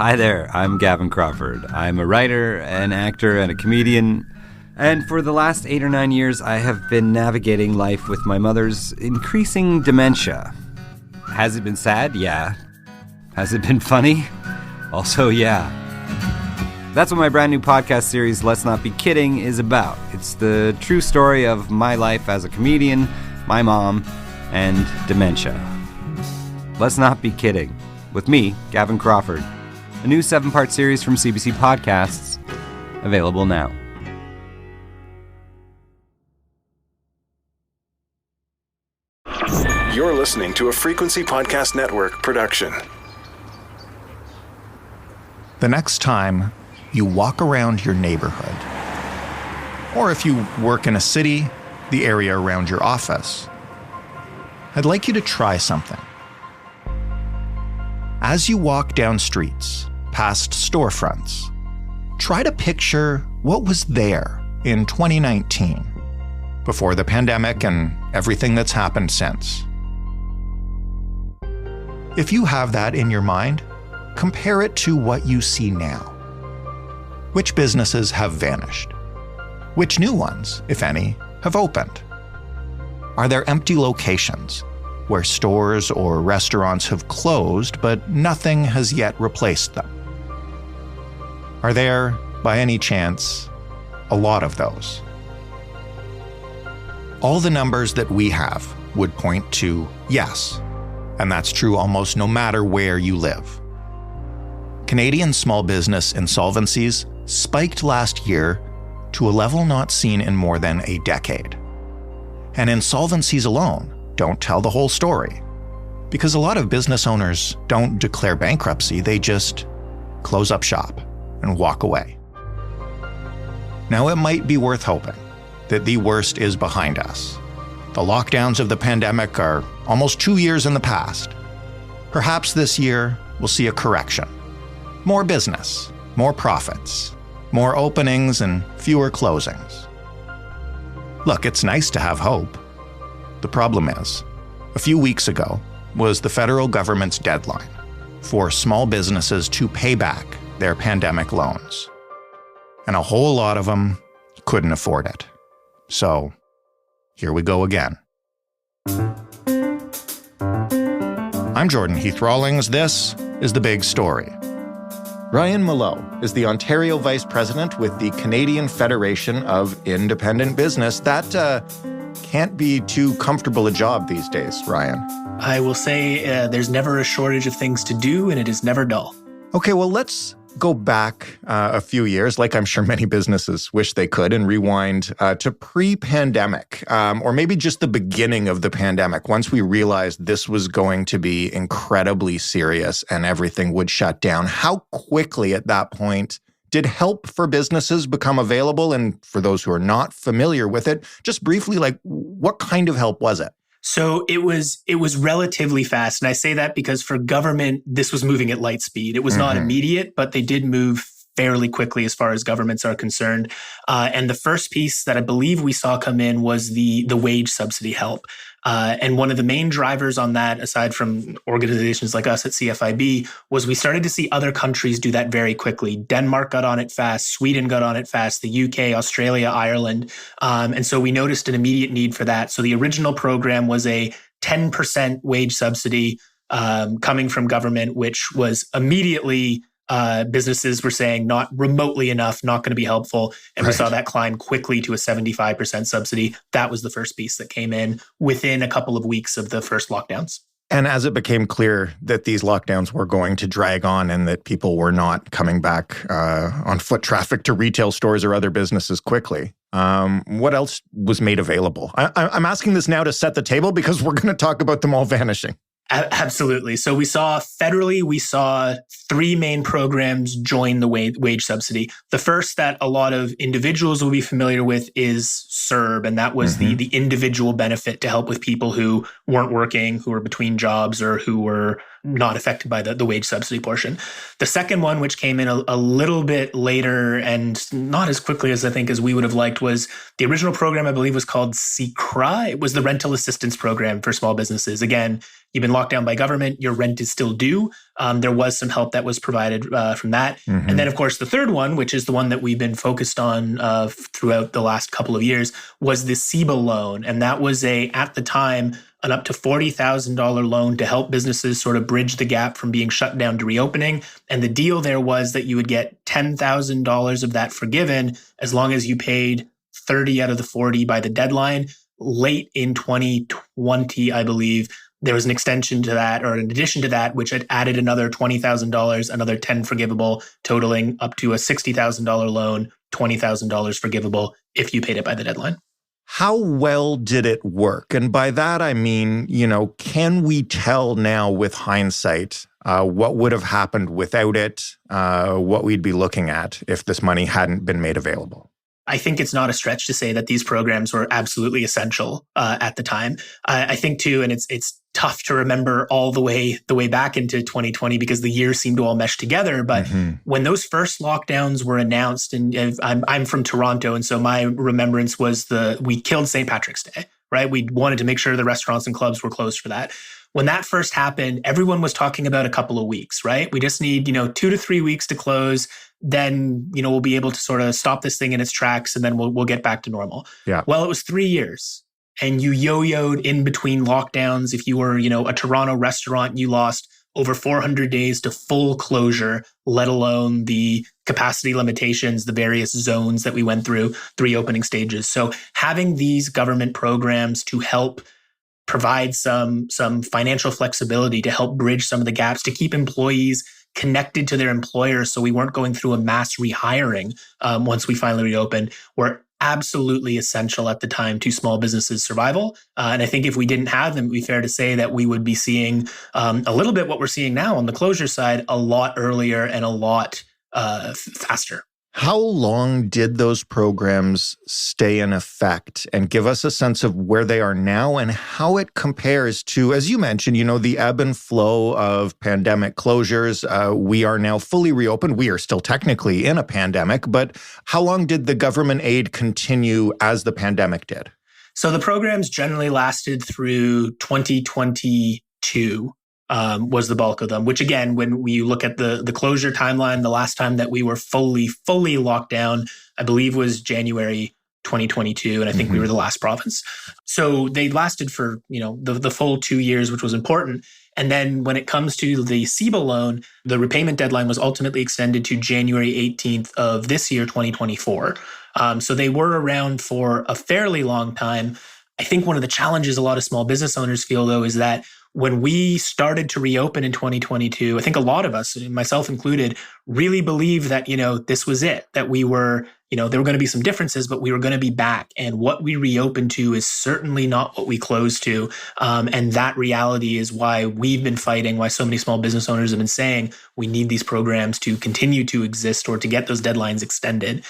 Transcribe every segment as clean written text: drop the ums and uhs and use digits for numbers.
Hi there, I'm Gavin Crawford. I'm a writer, an actor, and a comedian. And for the last 8 or 9 years, I have been navigating life with my mother's increasing dementia. Has it been sad? Yeah. Has it been funny? Also, yeah. That's what my brand new podcast series, Let's Not Be Kidding, is about. It's the true story of my life as a comedian, my mom, and dementia. Let's Not Be Kidding, with me, Gavin Crawford. A new 7-part series from CBC Podcasts, available now. You're listening to a Frequency Podcast Network production. The next time you walk around your neighborhood, or if you work in a city, the area around your office, I'd like you to try something. As you walk down streets, past storefronts, try to picture what was there in 2019, before the pandemic and everything that's happened since. If you have that in your mind, compare it to what you see now. Which businesses have vanished? Which new ones, if any, have opened? Are there empty locations where stores or restaurants have closed but nothing has yet replaced them? Are there, by any chance, a lot of those? All the numbers that we have would point to yes, and that's true almost no matter where you live. Canadian small business insolvencies spiked last year to a level not seen in more than a decade. And insolvencies alone don't tell the whole story, because a lot of business owners don't declare bankruptcy, they just close up shop and walk away. Now, it might be worth hoping that the worst is behind us. The lockdowns of the pandemic are almost 2 years in the past. Perhaps this year we'll see a correction. More business, more profits, more openings and fewer closings. Look, it's nice to have hope. The problem is, a few weeks ago was the federal government's deadline for small businesses to pay back their pandemic loans. And a whole lot of them couldn't afford it. So, here we go again. I'm Jordan Heath-Rawlings. This is The Big Story. Ryan Mallough is the Ontario Vice President with the Canadian Federation of Independent Business. That can't be too comfortable a job these days, Ryan. I will say there's never a shortage of things to do, and it is never dull. Okay, well, let's go back a few years, like I'm sure many businesses wish they could, and rewind to pre-pandemic, or maybe just the beginning of the pandemic, once we realized this was going to be incredibly serious and everything would shut down. How quickly at that point did help for businesses become available? And for those who are not familiar with it, just briefly, like, what kind of help was it? So it was relatively fast. And I say that because for government, this was moving at light speed. It was not immediate, but they did move fairly quickly as far as governments are concerned. And the first piece that I believe we saw come in was the wage subsidy help. And one of the main drivers on that, aside from organizations like us at CFIB, was we started to see other countries do that very quickly. Denmark got on it fast. Sweden got on it fast. The UK, Australia, Ireland. And so we noticed an immediate need for that. So the original program was a 10% wage subsidy coming from government, which was immediately businesses were saying not remotely enough, not going to be helpful. And we saw that climb quickly to a 75% subsidy. That was the first piece that came in within a couple of weeks of the first lockdowns. And as it became clear that these lockdowns were going to drag on and that people were not coming back on foot traffic to retail stores or other businesses quickly, what else was made available? I'm asking this now to set the table because we're going to talk about them all vanishing. Absolutely. So we saw 3 main programs join the wage subsidy. The first that a lot of individuals will be familiar with is CERB, and that was the individual benefit to help with people who weren't working, who were between jobs, or who were not affected by the wage subsidy portion. The second one, which came in a little bit later and not as quickly as I think as we would have liked, was the original program, I believe, was called CCRA. It was the rental assistance program for small businesses. Again, you've been locked down by government, your rent is still due. There was some help that was provided from that. Mm-hmm. And then, of course, the third one, which is the one that we've been focused on throughout the last couple of years, was the CEBA loan. And that was at the time, an up to $40,000 loan to help businesses sort of bridge the gap from being shut down to reopening. And the deal there was that you would get $10,000 of that forgiven as long as you paid 30 out of the 40 by the deadline. Late in 2020, I believe, there was an extension to that, or an addition to that, which had added another $20,000, another 10 forgivable, totaling up to a $60,000 loan, $20,000 forgivable if you paid it by the deadline. How well did it work? And by that, I mean, can we tell now with hindsight what would have happened without it, what we'd be looking at if this money hadn't been made available? I think it's not a stretch to say that these programs were absolutely essential at the time. I think too, and it's tough to remember all the way back into 2020 because the years seem to all mesh together. But when those first lockdowns were announced, and I'm from Toronto, and so my remembrance was we killed St. Patrick's Day, right? We wanted to make sure the restaurants and clubs were closed for that. When that first happened, everyone was talking about a couple of weeks, right? We just need 2 to 3 weeks to close. Then, we'll be able to sort of stop this thing in its tracks and then we'll get back to normal. Yeah. Well, it was 3 years and you yo-yoed in between lockdowns. If you were, a Toronto restaurant, you lost over 400 days to full closure, let alone the capacity limitations, the various zones that we went through, 3 opening stages. So having these government programs to help provide some financial flexibility to help bridge some of the gaps, to keep employees connected to their employers so we weren't going through a mass rehiring once we finally reopened, were absolutely essential at the time to small businesses' survival. And I think if we didn't have them, it'd be fair to say that we would be seeing a little bit what we're seeing now on the closure side a lot earlier and a lot faster. How long did those programs stay in effect, and give us a sense of where they are now and how it compares to, as you mentioned, the ebb and flow of pandemic closures. We are now fully reopened. We are still technically in a pandemic, but how long did the government aid continue as the pandemic did? So the programs generally lasted through 2022. Was the bulk of them, which again, when we look at the closure timeline, the last time that we were fully locked down, I believe was January 2022. And I think we were the last province. So they lasted for, the full 2 years, which was important. And then when it comes to the CEBA loan, the repayment deadline was ultimately extended to January 18th of this year, 2024. So they were around for a fairly long time. I think one of the challenges a lot of small business owners feel, though, is that when we started to reopen in 2022, I think a lot of us, myself included, really believed that, this was it, that we were, there were going to be some differences, but we were going to be back. And what we reopened to is certainly not what we closed to. And that reality is why we've been fighting, why so many small business owners have been saying we need these programs to continue to exist or to get those deadlines extended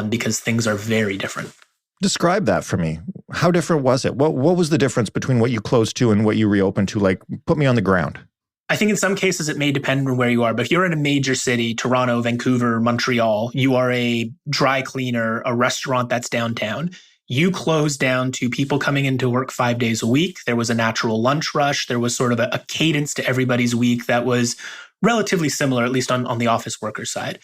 because things are very different. Describe that for me. How different was it? What was the difference between what you closed to and what you reopened to? Like, put me on the ground. I think in some cases it may depend on where you are, but if you're in a major city, Toronto, Vancouver, Montreal, you are a dry cleaner, a restaurant that's downtown. You closed down to people coming into work 5 days a week. There was a natural lunch rush. There was sort of a cadence to everybody's week that was relatively similar, at least on the office worker side.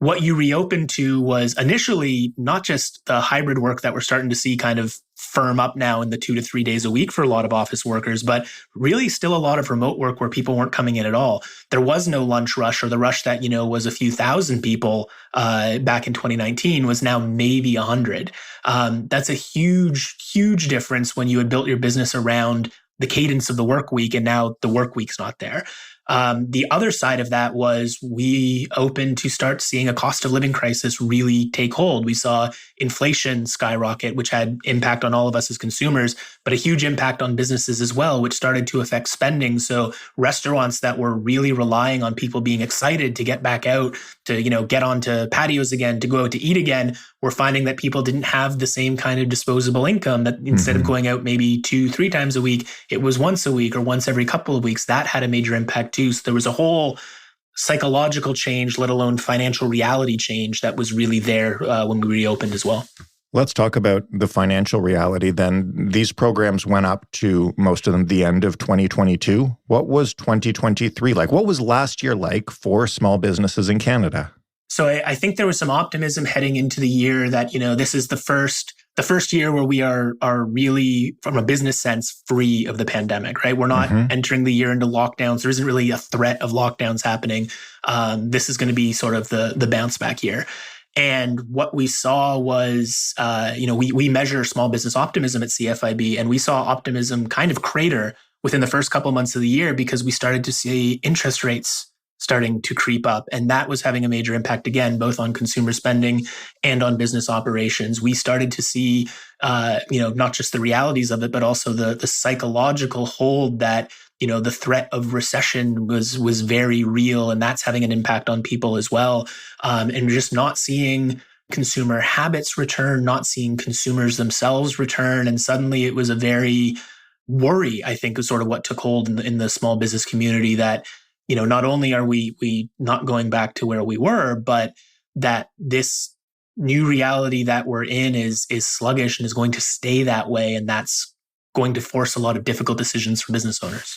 What you reopened to was initially not just the hybrid work that we're starting to see kind of firm up now in the 2 to 3 days a week for a lot of office workers, but really still a lot of remote work where people weren't coming in at all. There was no lunch rush, or the rush that, was a few thousand people back in 2019 was now maybe 100. That's a huge, huge difference when you had built your business around the cadence of the work week and now the work week's not there. The other side of that was we opened to start seeing a cost of living crisis really take hold. We saw inflation skyrocket, which had impact on all of us as consumers, but a huge impact on businesses as well, which started to affect spending. So restaurants that were really relying on people being excited to get back out, to, get onto patios again, to go out to eat again, were finding that people didn't have the same kind of disposable income, that instead of going out maybe 2-3 times a week, it was once a week or once every couple of weeks. That had a major impact too. So there was a whole psychological change, let alone financial reality change, that was really there when we reopened as well. Let's talk about the financial reality then. These programs went up to, most of them, the end of 2022. What was 2023 like? What was last year like for small businesses in Canada? So I think there was some optimism heading into the year that, this is the first year where we are really, from a business sense, free of the pandemic, right? We're not entering the year into lockdowns. There isn't really a threat of lockdowns happening. This is going to be sort of the bounce back year. And what we saw was, we measure small business optimism at CFIB, and we saw optimism kind of crater within the first couple of months of the year because we started to see interest rates starting to creep up. And that was having a major impact, again, both on consumer spending and on business operations. We started to see, not just the realities of it, but also the psychological hold that, the threat of recession was very real. And that's having an impact on people as well. And we're just not seeing consumer habits return, not seeing consumers themselves return. And suddenly it was a very worry, I think, is sort of what took hold in the small business community that, not only are we not going back to where we were, but that this new reality that we're in is sluggish and is going to stay that way. And that's going to force a lot of difficult decisions for business owners.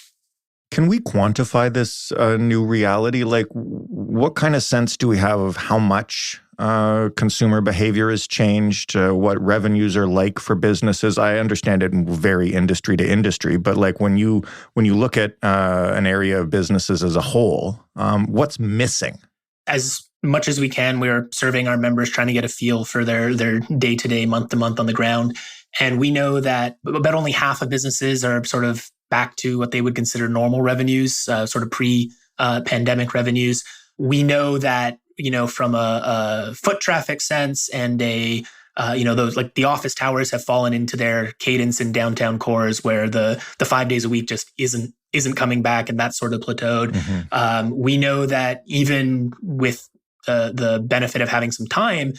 Can we quantify this new reality? Like, what kind of sense do we have of how much consumer behavior has changed, what revenues are like for businesses? I understand it vary industry to industry, but like when you look at an area of businesses as a whole, what's missing? As much as we can, we're surveying our members, trying to get a feel for their day-to-day, month-to-month on the ground. And we know that about only half of businesses are sort of back to what they would consider normal revenues, sort of pre-pandemic revenues. We know that, from a foot traffic sense and those like the office towers have fallen into their cadence in downtown cores where the 5 days a week just isn't coming back, and that's sort of plateaued. We know that even with the benefit of having some time,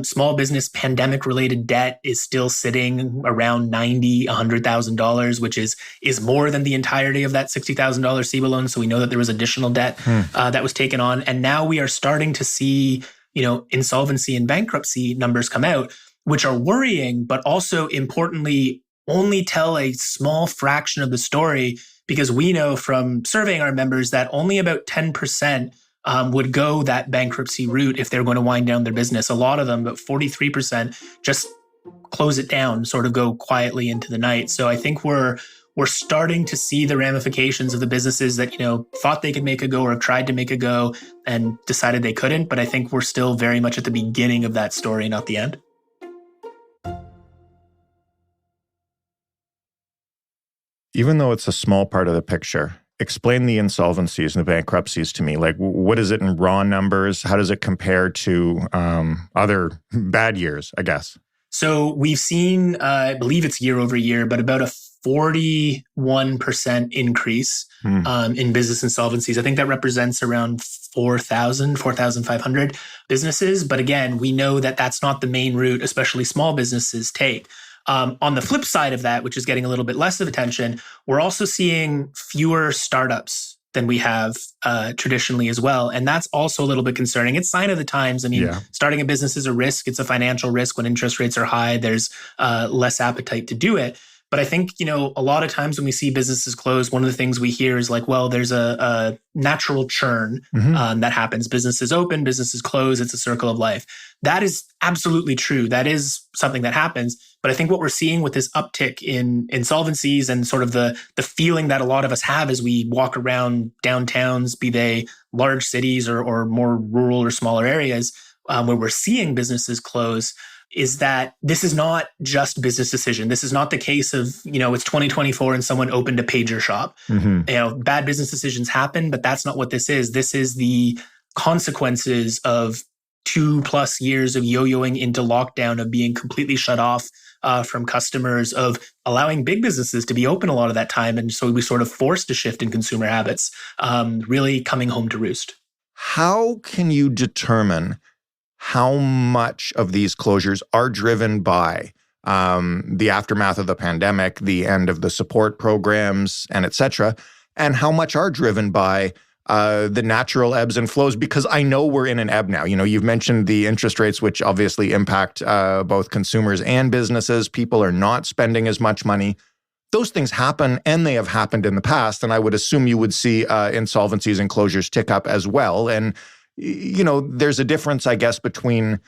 small business pandemic related debt is still sitting around $90,000, $100,000, which is more than the entirety of that $60,000 CEBA loan. So we know that there was additional debt that was taken on. And now we are starting to see, insolvency and bankruptcy numbers come out, which are worrying, but also importantly, only tell a small fraction of the story, because we know from surveying our members that only about 10% would go that bankruptcy route if they're going to wind down their business. A lot of them, about 43%, just close it down, sort of go quietly into the night. So I think we're starting to see the ramifications of the businesses that, thought they could make a go or have tried to make a go and decided they couldn't. But I think we're still very much at the beginning of that story, not the end. Even though it's a small part of the picture, explain the insolvencies and the bankruptcies to me. Like, what is it in raw numbers? How does it compare to other bad years, I guess? So we've seen, I believe it's year over year, but about a 41% increase in business insolvencies. I think that represents around 4,500 businesses. But again, we know that that's not the main route, especially small businesses take. On the flip side of that, which is getting a little bit less of attention, we're also seeing fewer startups than we have traditionally as well. And that's also a little bit concerning. It's a sign of the times. I mean, starting a business is a risk. It's a financial risk. When interest rates are high, there's less appetite to do it. But I think, a lot of times when we see businesses close, one of the things we hear is like, well, there's a natural churn that happens. Businesses open, businesses close. It's a circle of life. That is absolutely true. That is something that happens. But I think what we're seeing with this uptick in insolvencies and sort of the feeling that a lot of us have as we walk around downtowns, be they large cities or more rural or smaller areas, where we're seeing businesses close, is that this is not just business decision. This is not the case of, it's 2024 and someone opened a pager shop. Bad business decisions happen, but that's not what this is. This is the consequences of 2+ years of yo-yoing into lockdown, of being completely shut off from customers, of allowing big businesses to be open a lot of that time. And so we sort of forced a shift in consumer habits, really coming home to roost. How can you determine how much of these closures are driven by the aftermath of the pandemic, the end of the support programs, and et cetera, and how much are driven by the natural ebbs and flows, because I know we're in an ebb now. You've mentioned the interest rates, which obviously impact both consumers and businesses. People are not spending as much money. Those things happen, and they have happened in the past. And I would assume you would see insolvencies and closures tick up as well. And, there's a difference, I guess, between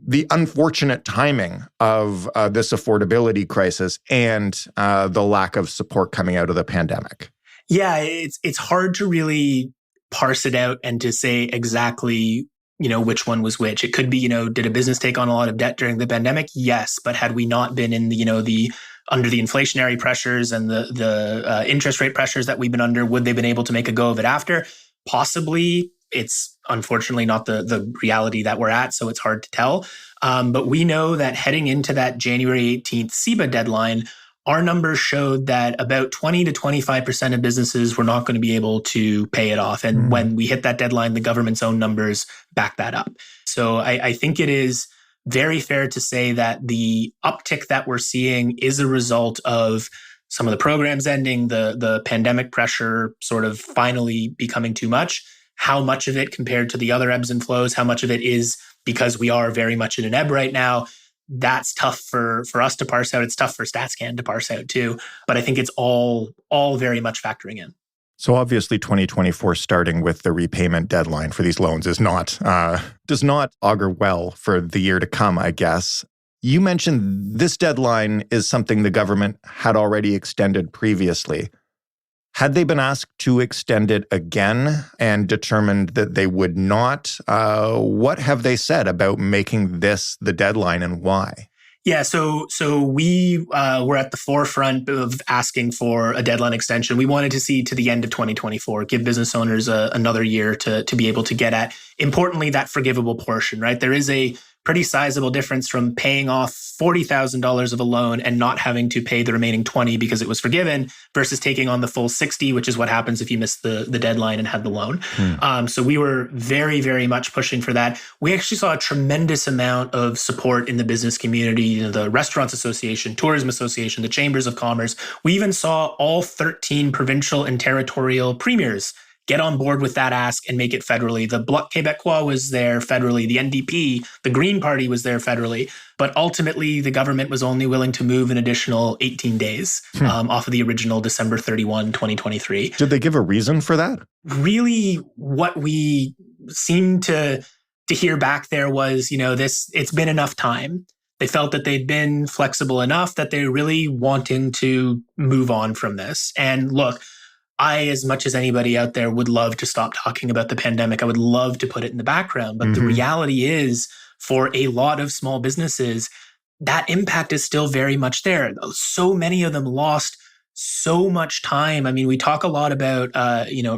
the unfortunate timing of this affordability crisis and the lack of support coming out of the pandemic. Yeah, it's hard to really parse it out and to say exactly, which one was which. It could be, did a business take on a lot of debt during the pandemic? Yes, but had we not been in the under the inflationary pressures and the interest rate pressures that we've been under, would they have been able to make a go of it after? Possibly. It's unfortunately not the reality that we're at, so it's hard to tell. But we know that heading into that January 18th SEBA deadline, our numbers showed that about 20 to 25% of businesses were not going to be able to pay it off. And when we hit that deadline, the government's own numbers back that up. So I think it is very fair to say that the uptick that we're seeing is a result of some of the programs ending, the pandemic pressure sort of finally becoming too much. How much of it compared to the other ebbs and flows, how much of it is because we are very much in an ebb right now, that's tough for us to parse out. It's tough for StatsCan to parse out too. But I think it's all very much factoring in. So obviously 2024, starting with the repayment deadline for these loans, does not augur well for the year to come, I guess. You mentioned this deadline is something the government had already extended previously. Had they been asked to extend it again and determined that they would not, what have they said about making this the deadline and why? Yeah, so we were at the forefront of asking for a deadline extension. We wanted to see to the end of 2024, give business owners another year to be able to get at, importantly, that forgivable portion, right? There is a pretty sizable difference from paying off $40,000 of a loan and not having to pay the remaining 20 because it was forgiven versus taking on the full 60, which is what happens if you miss the deadline and had the loan. So we were very, very much pushing for that. We actually saw a tremendous amount of support in the business community, the Restaurants Association, Tourism Association, the Chambers of Commerce. We even saw all 13 provincial and territorial premiers get on board with that ask and make it federally. The Bloc Québécois was there federally. The NDP, the Green Party was there federally. But ultimately, the government was only willing to move an additional 18 days off of the original December 31, 2023. Did they give a reason for that? Really, what we seemed to hear back there was, it's been enough time. They felt that they'd been flexible enough that they're really wanting to move on from this. And look, I, as much as anybody out there, would love to stop talking about the pandemic. I would love to put it in the background. But the reality is, for a lot of small businesses, that impact is still very much there. So many of them lost so much time. I mean, we talk a lot about,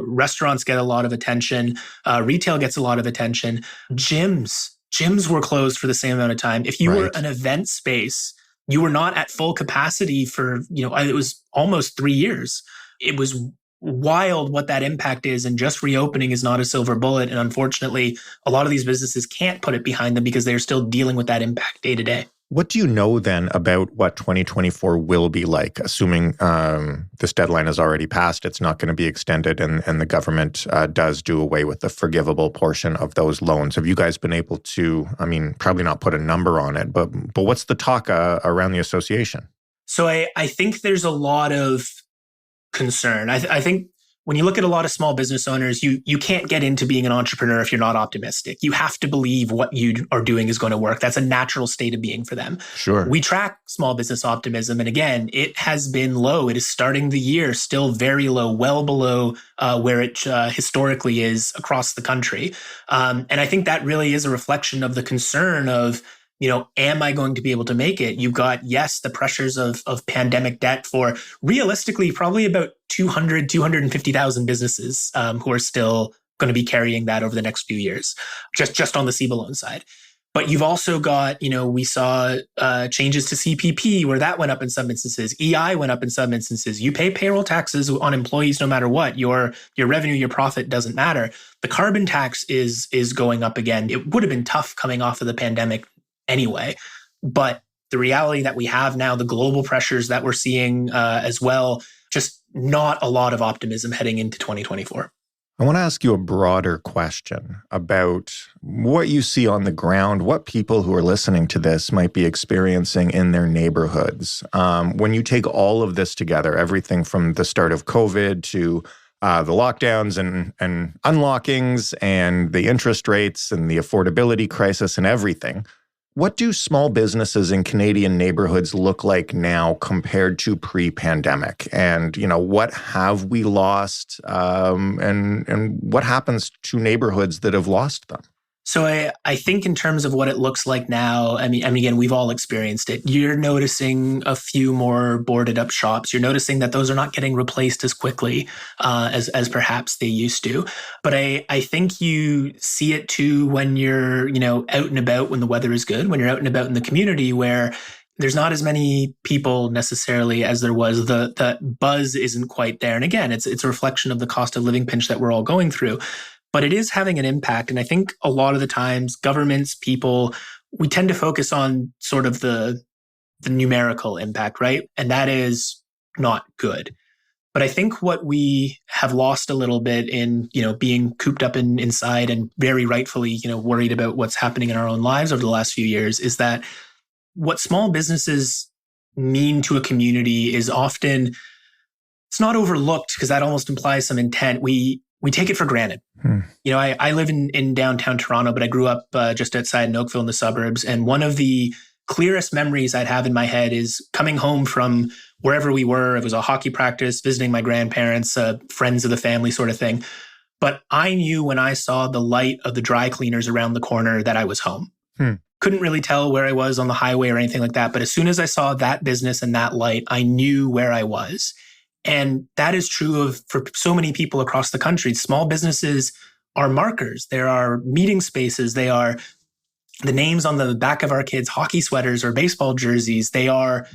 restaurants get a lot of attention. Retail gets a lot of attention. Gyms were closed for the same amount of time. If you were an event space, you were not at full capacity for, it was almost 3 years. It was wild what that impact is, and just reopening is not a silver bullet. And unfortunately, a lot of these businesses can't put it behind them because they're still dealing with that impact day to day. What do you know then about what 2024 will be like, assuming this deadline has already passed, it's not going to be extended, and the government does do away with the forgivable portion of those loans? Have you guys been able to, probably not put a number on it, but what's the talk around the association? So I think there's a lot of concern. I think when you look at a lot of small business owners, you can't get into being an entrepreneur if you're not optimistic. You have to believe what you are doing is going to work. That's a natural state of being for them. Sure. We track small business optimism. And again, it has been low. It is starting the year still very low, well below where it historically is across the country. And I think that really is a reflection of the concern of, am I going to be able to make it? You've got, yes, the pressures of pandemic debt for realistically probably about 250,000 businesses who are still going to be carrying that over the next few years, just on the SEBA loan side. But you've also got, we saw changes to CPP where that went up in some instances. EI went up in some instances. You pay payroll taxes on employees no matter what. Your revenue, your profit doesn't matter. The carbon tax is going up again. It would have been tough coming off of the pandemic anyway. But the reality that we have now, the global pressures that we're seeing as well, just not a lot of optimism heading into 2024. I want to ask you a broader question about what you see on the ground, what people who are listening to this might be experiencing in their neighborhoods. When you take all of this together, everything from the start of COVID to the lockdowns and unlockings and the interest rates and the affordability crisis and everything, what do small businesses in Canadian neighborhoods look like now compared to pre-pandemic? And, what have we lost and what happens to neighborhoods that have lost them? So I think in terms of what it looks like now, I mean, again, we've all experienced it. You're noticing a few more boarded up shops. You're noticing that those are not getting replaced as quickly as perhaps they used to. But I think you see it too when you're, out and about when the weather is good, when you're out and about in the community where there's not as many people necessarily as there was. The buzz isn't quite there. And again, it's a reflection of the cost of living pinch that we're all going through. But it is having an impact. And I think a lot of the times, governments, people, we tend to focus on sort of the numerical impact, right? And that is not good. But I think what we have lost a little bit in, being cooped up inside and very rightfully, worried about what's happening in our own lives over the last few years is that what small businesses mean to a community is often, it's not overlooked because that almost implies some intent. We take it for granted. I live in downtown Toronto, but I grew up just outside in Oakville in the suburbs. And one of the clearest memories I'd have in my head is coming home from wherever we were. It was a hockey practice, visiting my grandparents, friends of the family sort of thing. But I knew when I saw the light of the dry cleaners around the corner that I was home. Couldn't really tell where I was on the highway or anything like that. But as soon as I saw that business and that light, I knew where I was. And that is true for so many people across the country. Small businesses are markers. There are meeting spaces. They are the names on the back of our kids' hockey sweaters or baseball jerseys. They are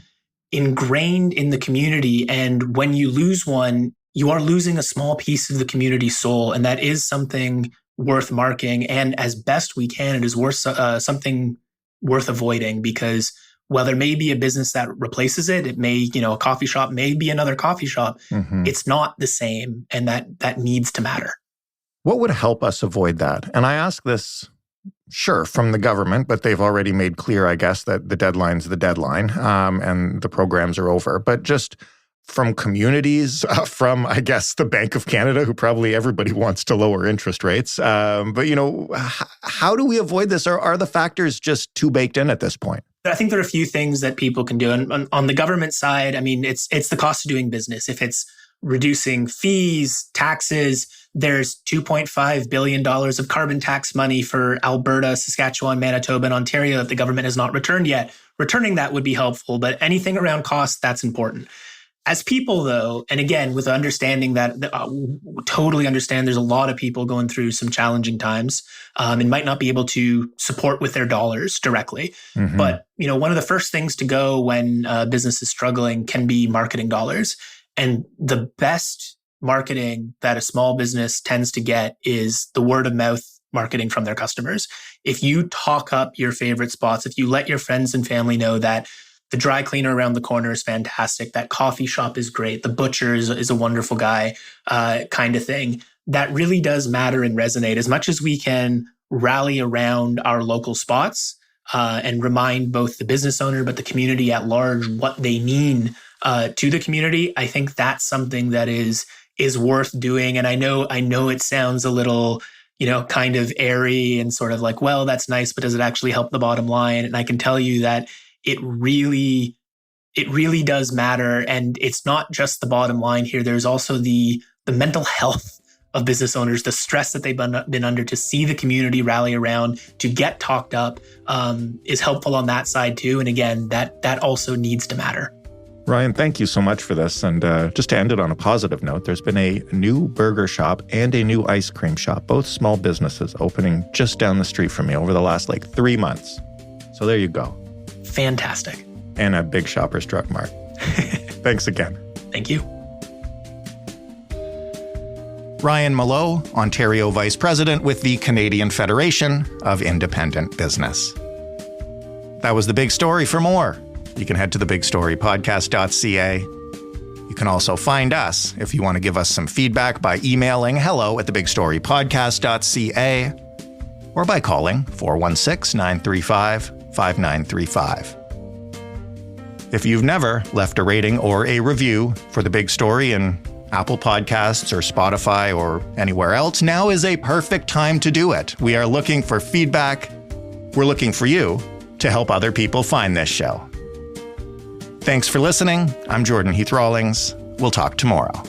ingrained in the community. And when you lose one, you are losing a small piece of the community soul. And that is something worth marking. And as best we can, it is worth something worth avoiding because while there may be a business that replaces it, it may, a coffee shop may be another coffee shop. It's not the same. And that needs to matter. What would help us avoid that? And I ask this, sure, from the government, but they've already made clear, I guess, that the deadline's the deadline and the programs are over. But just from communities, from, I guess, the Bank of Canada, who probably everybody wants to lower interest rates. But, how do we avoid this? Or are the factors just too baked in at this point? I think there are a few things that people can do. And on the government side, I mean, it's the cost of doing business. If it's reducing fees, taxes, there's $2.5 billion of carbon tax money for Alberta, Saskatchewan, Manitoba, and Ontario that the government has not returned yet. Returning that would be helpful, but anything around cost, that's important. As people, though, and again, with understanding that, totally understand there's a lot of people going through some challenging times and might not be able to support with their dollars directly. But, one of the first things to go when business is struggling can be marketing dollars. And the best marketing that a small business tends to get is the word of mouth marketing from their customers. If you talk up your favorite spots, if you let your friends and family know that the dry cleaner around the corner is fantastic, that coffee shop is great, the butcher is a wonderful guy, kind of thing, that really does matter and resonate. As much as we can rally around our local spots and remind both the business owner but the community at large what they mean to the community, I think that's something that is worth doing. And I know it sounds a little, kind of airy and sort of like, well, that's nice, but does it actually help the bottom line? And I can tell you that it really does matter. And it's not just the bottom line here. There's also the mental health of business owners, the stress that they've been under, to see the community rally around, to get talked up is helpful on that side too. And again, that also needs to matter. Ryan, thank you so much for this. And just to end it on a positive note, there's been a new burger shop and a new ice cream shop, both small businesses opening just down the street from me over the last 3 months. So there you go. Fantastic. And a big Shoppers Drug Mart. Thanks again. Thank you. Ryan Mallough, Ontario Vice President with the Canadian Federation of Independent Business. That was The Big Story. For more, you can head to thebigstorypodcast.ca. You can also find us if you want to give us some feedback by emailing hello@thebigstorypodcast.ca or by calling 416-935-5935. If you've never left a rating or a review for The Big Story in Apple Podcasts or Spotify or anywhere else, now is a perfect time to do it. We are looking for feedback. We're looking for you to help other people find this show. Thanks for listening. I'm Jordan Heath Rawlings. We'll talk tomorrow.